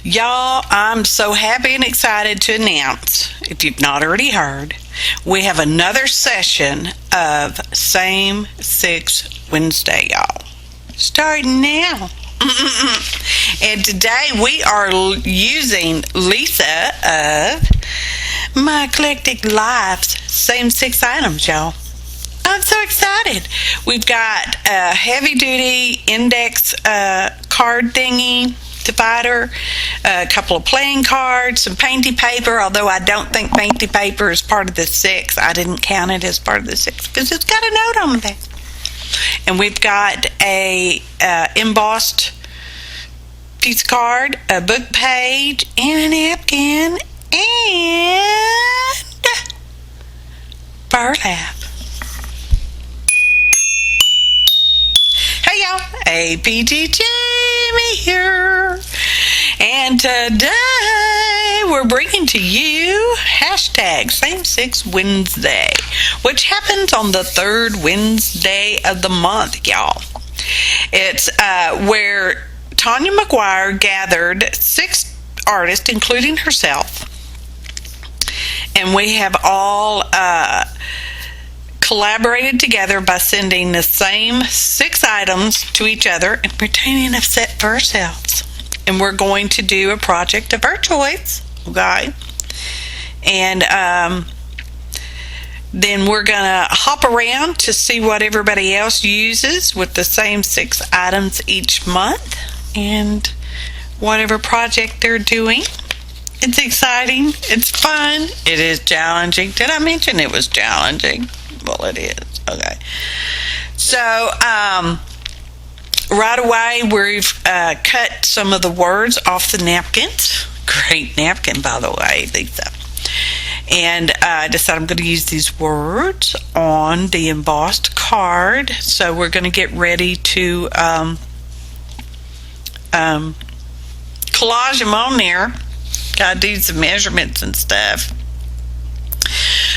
Y'all, I'm so happy and excited to announce, if you've not already heard, we have another session of Same Six Wednesday, y'all. Starting now. And today we are using Lisa of My Eclectic Life's Same Six Items, y'all. I'm so excited. We've got a heavy-duty index card thingy divider, a couple of playing cards, some painty paper, although I don't think painty paper is part of the six. I didn't count it as part of the six because it's got a note on the back. And we've got a embossed piece of card, a book page, and a napkin, and burlap. Hey y'all, APG Jamie here, and today we're bringing to you hashtag Same Six Wednesday, which happens on the third Wednesday of the month, y'all. It's where Tanya McGuire gathered 6 artists, including herself, and we have all collaborated together by sending the same 6 items to each other and retaining a set for ourselves. And we're going to do a project of our choice, okay? And then we're going to hop around to see what everybody else uses with the same 6 items each month and whatever project they're doing. It's exciting. It's fun. It is challenging. Did I mention it was challenging? Well, it is. Okay. So, right away, we've cut some of the words off the napkins. Great napkin, by the way, Lisa. And I decided I'm going to use these words on the embossed card. So we're going to get ready to collage them on there. Got to do some measurements and stuff.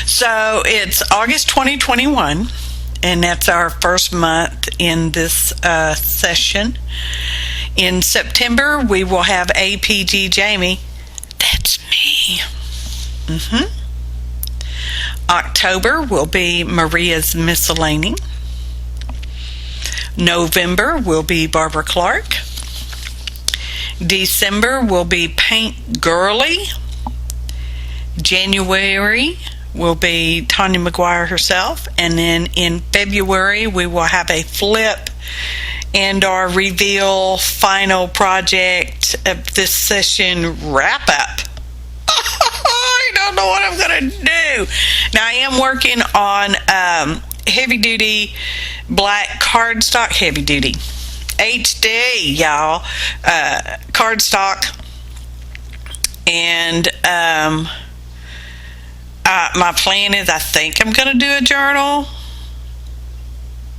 So it's August 2021, and that's our first month in this session. In September, we will have APG Jamie. That's me. October will be Maria's Miscellany. November will be Barbara Clark. December will be Paint Girly. January will be Tanya McGuire herself, and then in February we will have a flip and our reveal final project of this session wrap up. I don't know what I'm gonna do. Now I am working on heavy duty black cardstock, heavy duty HD, y'all, cardstock, and my plan is I think I'm going to do a journal,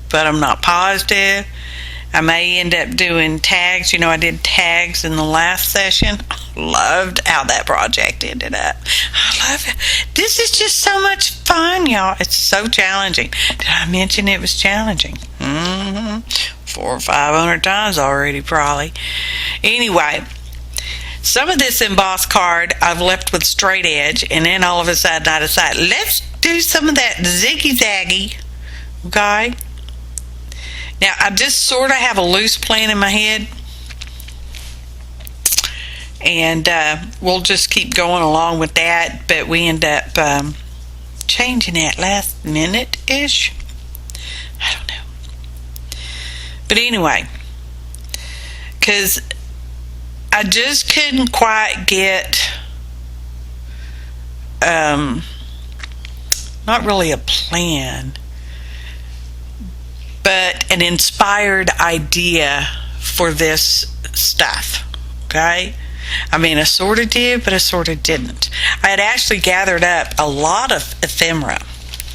but I'm not positive. I may end up doing tags. You know, I did tags in the last session. Loved how that project ended up. I love it. This is just so much fun, y'all. It's so challenging. Did I mention it was challenging? 400 or 500 times already, probably. Anyway, some of this embossed card I've left with straight edge, and then all of a sudden I decided, let's do some of that ziggy-zaggy, okay? Now, I just sort of have a loose plan in my head, and we'll just keep going along with that, but we end up changing that last minute-ish. I don't know. But anyway, because I just couldn't quite get, not really a plan, but an inspired idea for this stuff, okay? I mean, I sort of did, but I sort of didn't. I had actually gathered up a lot of ephemera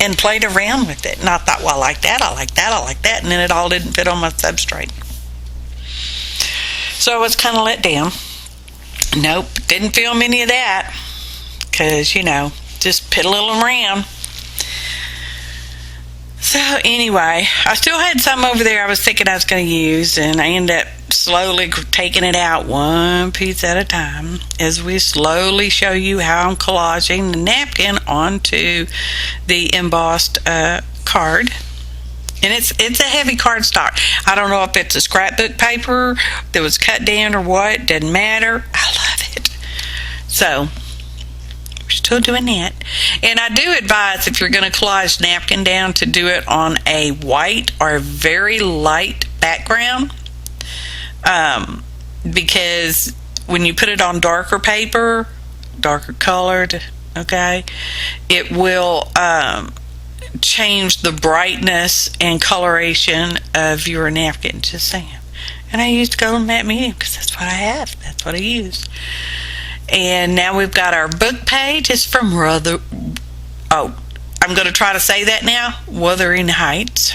and played around with it, and I thought, well, I like that, I like that, I like that, and then it all didn't fit on my substrate. So I was kind of let down. Nope, didn't film any of that, because, you know, just piddling around. So anyway, I still had some over there I was thinking I was going to use, and I ended up slowly taking it out one piece at a time as we slowly show you how I'm collaging the napkin onto the embossed card. And it's a heavy cardstock. I don't know if it's a scrapbook paper that was cut down or what. Doesn't matter. I love it. So we're still doing that. And I do advise, if you're going to collage napkin down, to do it on a white or a very light background, because when you put it on darker paper, darker colored, okay, it will change the brightness and coloration of your napkin. Just saying. And I used gold matte medium because that's what I have. That's what I use. And now we've got our book page. It's from I'm going to try to say that now. Wuthering Heights.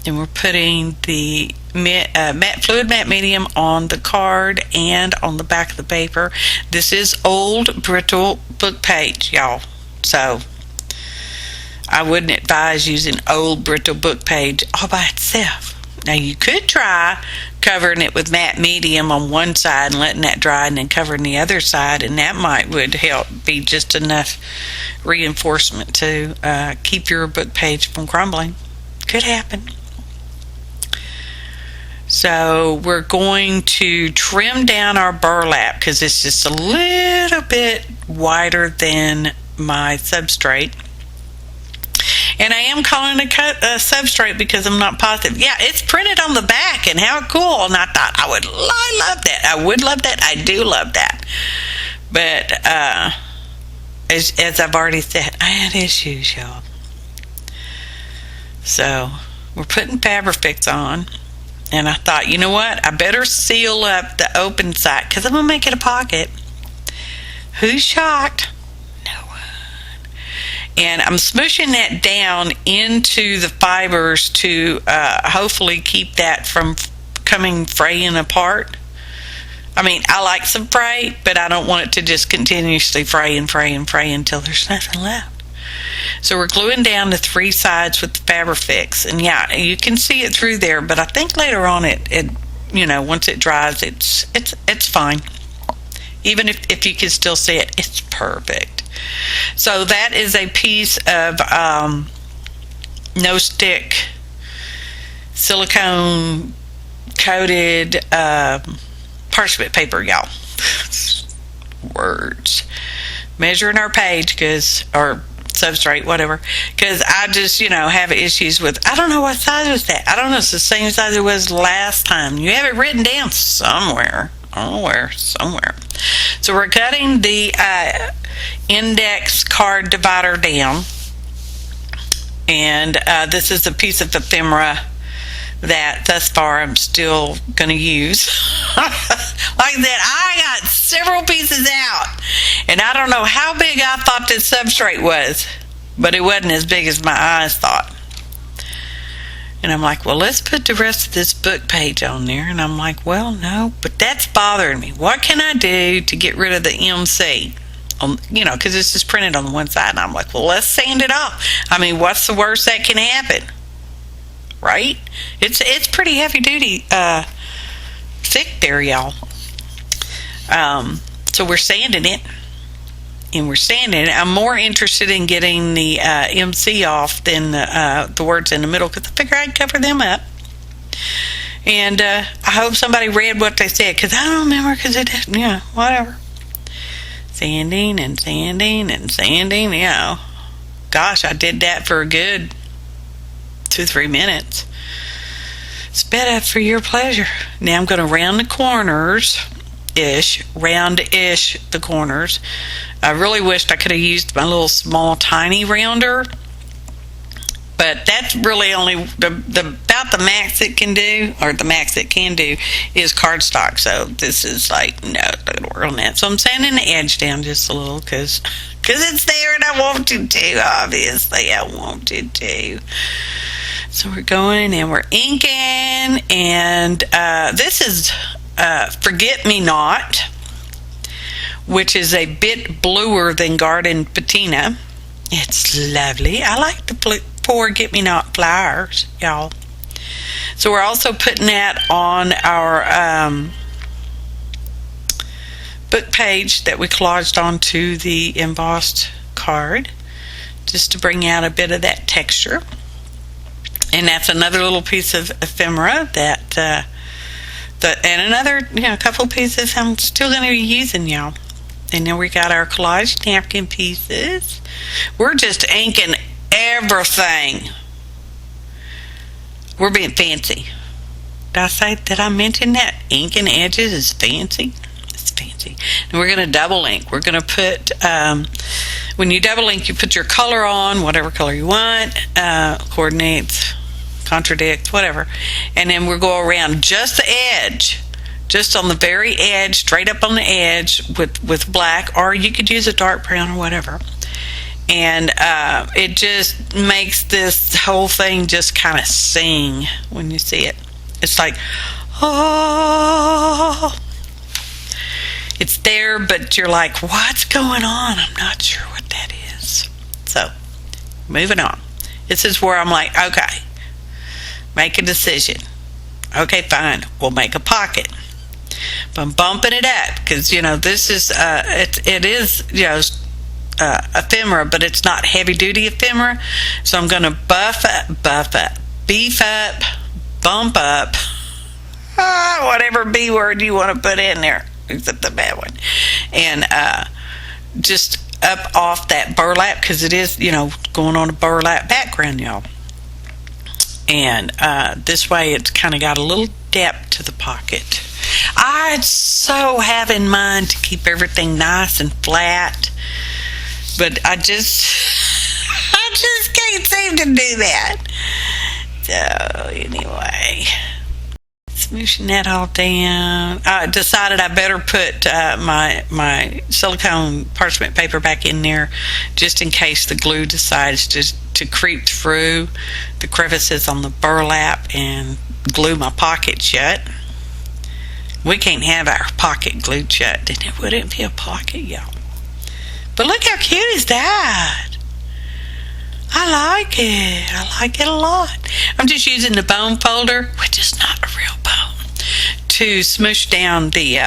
And we're putting the fluid matte medium on the card and on the back of the paper. This is old brittle book page, y'all. So I wouldn't advise using old brittle book page all by itself. Now you could try covering it with matte medium on one side and letting that dry, and then covering the other side, and that would help be just enough reinforcement to keep your book page from crumbling. Could happen. So we're going to trim down our burlap because it's just a little bit wider than my substrate. And I am calling it a substrate because I'm not positive. Yeah, it's printed on the back, and how cool. And I thought I love that. I would love that. I do love that. But as I've already said, I had issues, y'all. So we're putting fabrifix on. And I thought, you know what? I better seal up the open side because I'm going to make it a pocket. Who's shocked? And I'm smooshing that down into the fibers to hopefully keep that from coming fraying apart. I mean, I like some fray, but I don't want it to just continuously fray and fray and fray until there's nothing left. So we're gluing down the three sides with the fabrifix. And yeah, you can see it through there, but I think later on it once it dries, it's fine. Even if you can still see it, it's perfect. So that is a piece of no stick silicone coated parchment paper, y'all. Words. Measuring our page or substrate, whatever, because I just have issues with, I don't know what size was that. I don't know, it's the same size it was last time. You have it written down somewhere. I don't know where, somewhere. So we're cutting the index card divider down, and this is a piece of ephemera that thus far I'm still going to use. Like that, I got several pieces out, and I don't know how big I thought this substrate was, but it wasn't as big as my eyes thought. And I'm like, well, let's put the rest of this book page on there. And I'm like, well, no, but that's bothering me. What can I do to get rid of the MC? Because it's just printed on the one side. And I'm like, well, let's sand it off. I mean, what's the worst that can happen? Right? It's pretty heavy duty thick there, y'all. So we're sanding it. And we're sanding it. I'm more interested in getting the MC off than the words in the middle, because I figure I'd cover them up. And I hope somebody read what they said, because I don't remember, because it didn't, whatever. Sanding and sanding and sanding, Gosh, I did that for a good 2-3 minutes. Sped up for your pleasure. Now I'm going to round the corners. Round-ish the corners. I really wished I could have used my little small tiny rounder, but that's really only about the max it can do, or the max it can do is cardstock. So this is like no work on that. So I'm sanding the edge down just a little because it's there and I wanted to. Obviously, I wanted to. So we're going and we're inking, and this is Forget Me Not, which is a bit bluer than Garden Patina. It's lovely. I like the Forget Me Not flowers, y'all. So we're also putting that on our book page that we collaged onto the embossed card, just to bring out a bit of that texture. And that's another little piece of ephemera that and another, a couple pieces I'm still going to be using, y'all. And then we got our collage napkin pieces. We're just inking everything. We're being fancy. Did I mention that inking edges is fancy? It's fancy. And we're going to double ink. We're going to put, when you double ink, you put your color on, whatever color you want, coordinates, contradicts, whatever. And then we'll go around just the edge, just on the very edge, straight up on the edge with black, or you could use a dark brown or whatever. And it just makes this whole thing just kind of sing when you see it. It's like, oh, it's there, but you're like, what's going on? I'm not sure what that is. So, moving on. This is where I'm like, okay, make a decision. Okay, fine, we'll make a pocket. But I'm bumping it up because, this is, it is, ephemera, but it's not heavy duty ephemera. So I'm going to buff up, beef up, bump up, whatever B word you want to put in there, except the bad one, and just up off that burlap, because it is, going on a burlap background, y'all. And this way it's kind of got a little depth to the pocket. I so have in mind to keep everything nice and flat, but I just can't seem to do that. So anyway, smooshing that all down. I decided I better put my silicone parchment paper back in there, just in case the glue decides to creep through the crevices on the burlap and glue my pocket shut. We can't have our pocket glued shut, then it wouldn't be a pocket, y'all. But look how cute is that. I like it. I like it a lot. I'm just using the bone folder, which is not a real bone, to smoosh down the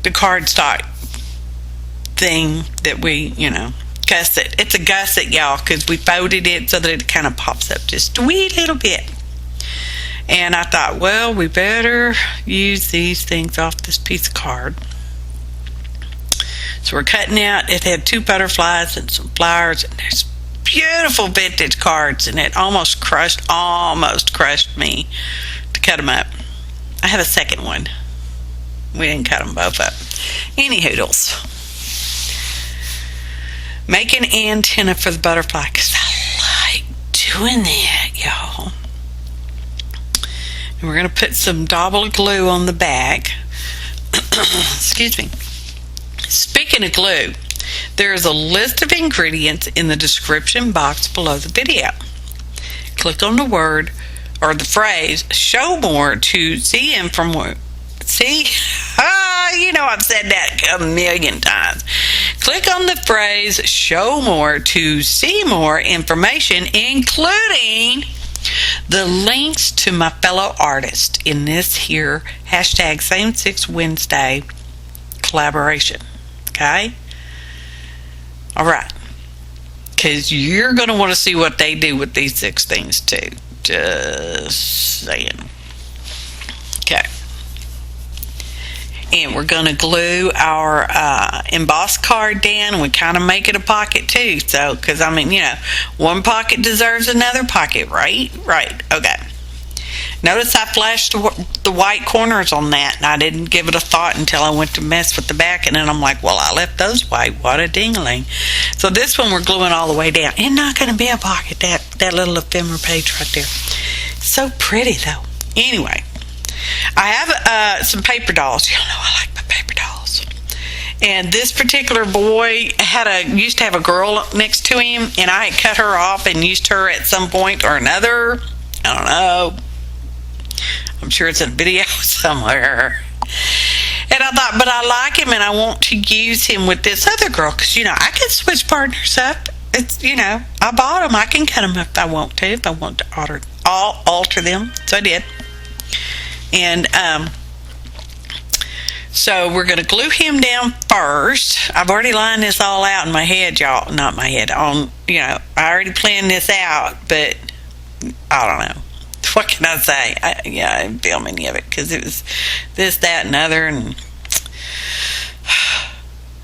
cardstock thing that we, gusset. It's a gusset, y'all, because we folded it so that it kind of pops up just a wee little bit. And I thought, well, we better use these things off this piece of card. So we're cutting out, it had 2 butterflies and some flowers, and there's beautiful vintage cards, and it almost crushed me to cut them up. I have a second one. We didn't cut them both up. Any hoodles. Make an antenna for the butterfly, because I like doing that, y'all. And we're going to put some double glue on the back. Excuse me. Speaking of glue, there is a list of ingredients in the description box below the video. Click on the word or the phrase "show more" to see information. I've said that a million times. Click on the phrase "show more" to see more information, including the links to my fellow artists in this here hashtag Same 6 Wednesday collaboration. Okay? Alright. Because you're going to want to see what they do with these 6 things too. Just saying. Okay. And we're going to glue our embossed card down, and we kind of make it a pocket too. So, because one pocket deserves another pocket, right? Right. Okay. Notice I flashed the white corners on that, and I didn't give it a thought until I went to mess with the back, and then I'm like, well, I left those white. What a ding-a-ling. So this one we're gluing all the way down. It's not going to be a pocket, that little ephemera page right there. So pretty, though. Anyway, I have some paper dolls. Y'all know I like my paper dolls. And this particular boy used to have a girl next to him, and I had cut her off and used her at some point or another. I don't know. I'm sure it's in a video somewhere. And I thought, but I like him and I want to use him with this other girl, because, I can switch partners up. It's, I bought them. I can cut them if I want to alter them. So I did. And so we're going to glue him down first. I've already lined this all out in my head, y'all. Not my head. I already planned this out, but I don't know. What can I say? I didn't film any of it because it was this, that, and other. And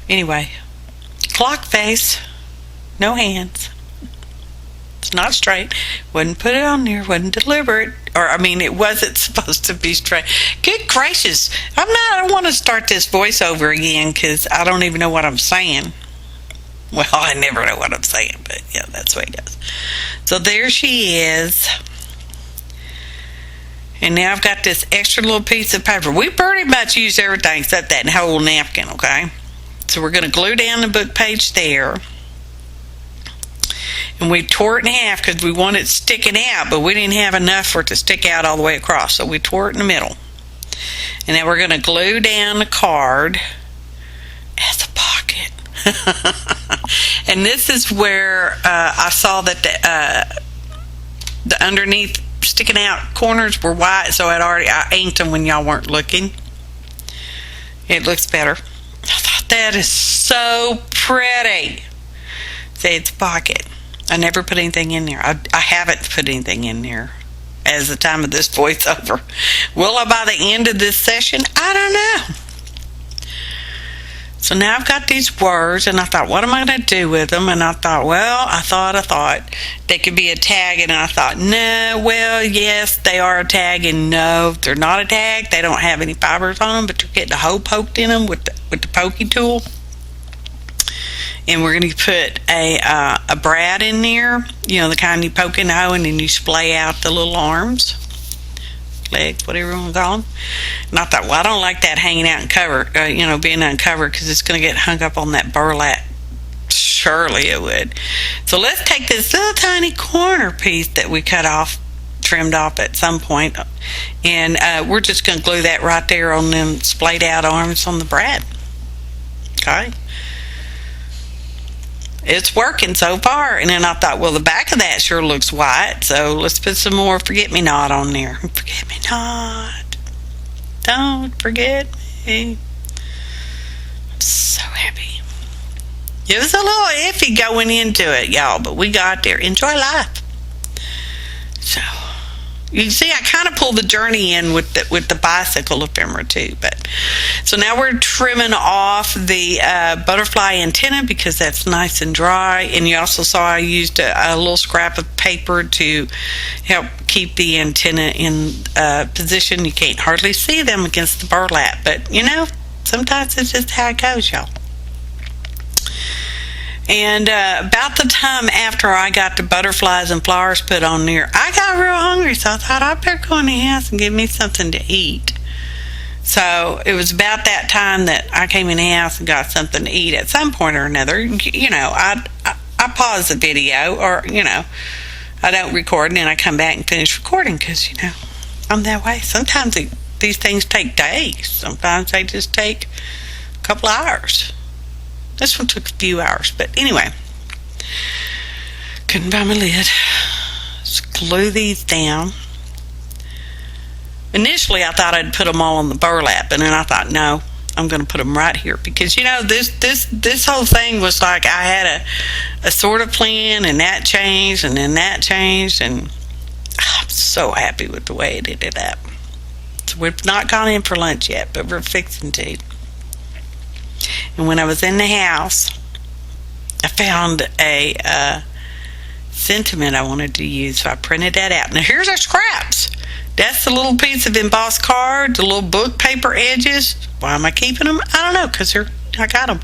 anyway, clock face, no hands. It's not straight. Wouldn't put it on there. Wasn't deliberate. It wasn't supposed to be straight. Good gracious. I don't want to start this voiceover again because I don't even know what I'm saying. Well, I never know what I'm saying, but yeah, that's the way it goes. So there she is. And now I've got this extra little piece of paper. We pretty much use everything except that whole napkin, okay? So we're going to glue down the book page there. And we tore it in half because we wanted it sticking out, but we didn't have enough for it to stick out all the way across. So we tore it in the middle. And now we're going to glue down the card as a pocket. And this is where I saw that the underneath sticking out corners were white, so I inked them when y'all weren't looking. It looks better. I thought that is so pretty. See, it's a pocket. I never put anything in there. I haven't put anything in there as the time of this voiceover. Will I by the end of this session? I don't know. So now I've got these words, and I thought, what am I going to do with them? And I thought, they could be a tag, and I thought, no, well, yes, they are a tag, and no, they're not a tag. They don't have any fibers on them, but they're getting a hole poked in them with the pokey tool. And we're going to put a brad in there, the kind you poke in the hole and then you splay out the little arms, legs, whatever you want to call them. And I thought, well, I don't like that hanging out and being uncovered because it's going to get hung up on that burlap. Surely it would. So let's take this little tiny corner piece that we trimmed off at some point, and we're just going to glue that right there on them splayed out arms on the brad. Okay. It's working so far. And then I thought, well, the back of that sure looks white, so let's put some more forget-me-not on there. Forget-me-not. Don't forget me. I'm so happy. It was a little iffy going into it, y'all, but we got there. Enjoy life. So you can see I kind of pulled the journey in with the bicycle ephemera too. But so now we're trimming off the butterfly antenna because that's nice and dry. And you also saw I used a little scrap of paper to help keep the antenna in position. You can't hardly see them against the burlap, but sometimes it's just how it goes, y'all. And about the time after I got the butterflies and flowers put on there, I got real hungry, so I thought I'd better go in the house and get me something to eat. So it was about that time that I came in the house and got something to eat at some point or another. I pause the video, or I don't record, and then I come back and finish recording because I'm that way. Sometimes these things take days. Sometimes they just take a couple hours. This one took a few hours, but anyway. Couldn't find my lid. Let's glue these down. Initially, I thought I'd put them all on the burlap, and then I thought, no, I'm going to put them right here because this whole thing was like I had a sort of plan, and that changed, and then that changed, and I'm so happy with the way it ended up. So we've not gone in for lunch yet, but we're fixing to. And when I was in the house, I found a sentiment I wanted to use, so I printed that out. Now here's our scraps. That's the little piece of embossed card, the little book paper edges. Why am I keeping them? I don't know, because I got them.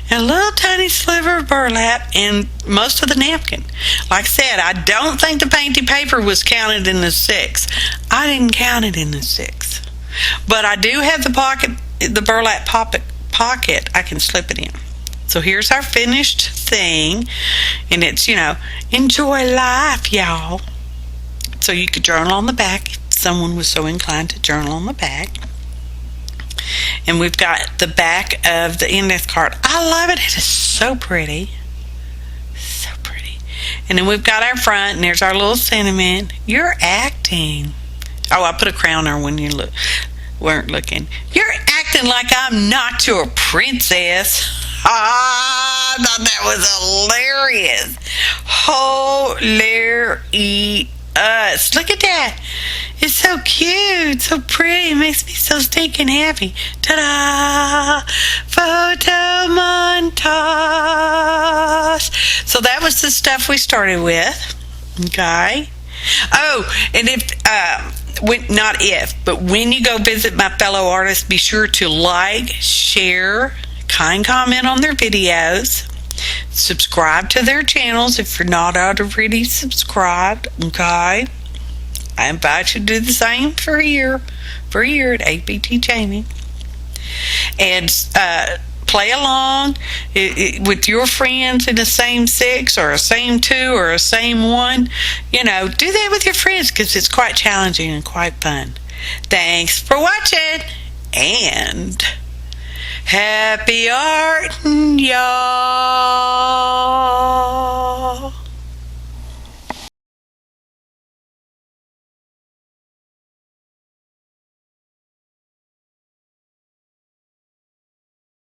And a little tiny sliver of burlap and most of the napkin. Like I said, I don't think the painted paper was counted in the 6. I didn't count it in the 6. But I do have the burlap pocket I can slip it in. So here's our finished thing, and it's enjoy life, y'all. So you could journal on the back if someone was so inclined to journal on the back. And we've got the back of the index card. I love it. It is so pretty, so pretty. And then we've got our front, and there's our little sentiment. You're acting. Oh, I put a crown on when you weren't looking. You're acting like I'm not your princess. I thought that was hilarious. Hilarious. Look at that. It's so cute, so pretty. It makes me so stinking happy. Ta-da! Photo montage. So that was the stuff we started with. Okay. Oh, and when you go visit my fellow artists, be sure to like, share, kind comment on their videos, subscribe to their channels if you're not already subscribed. Okay. I invite you to do the same for here at APG Jamie. And play along with your friends in the same 6 or a same 2 or a same 1. Do that with your friends because it's quite challenging and quite fun. Thanks for watching, and happy art, y'all.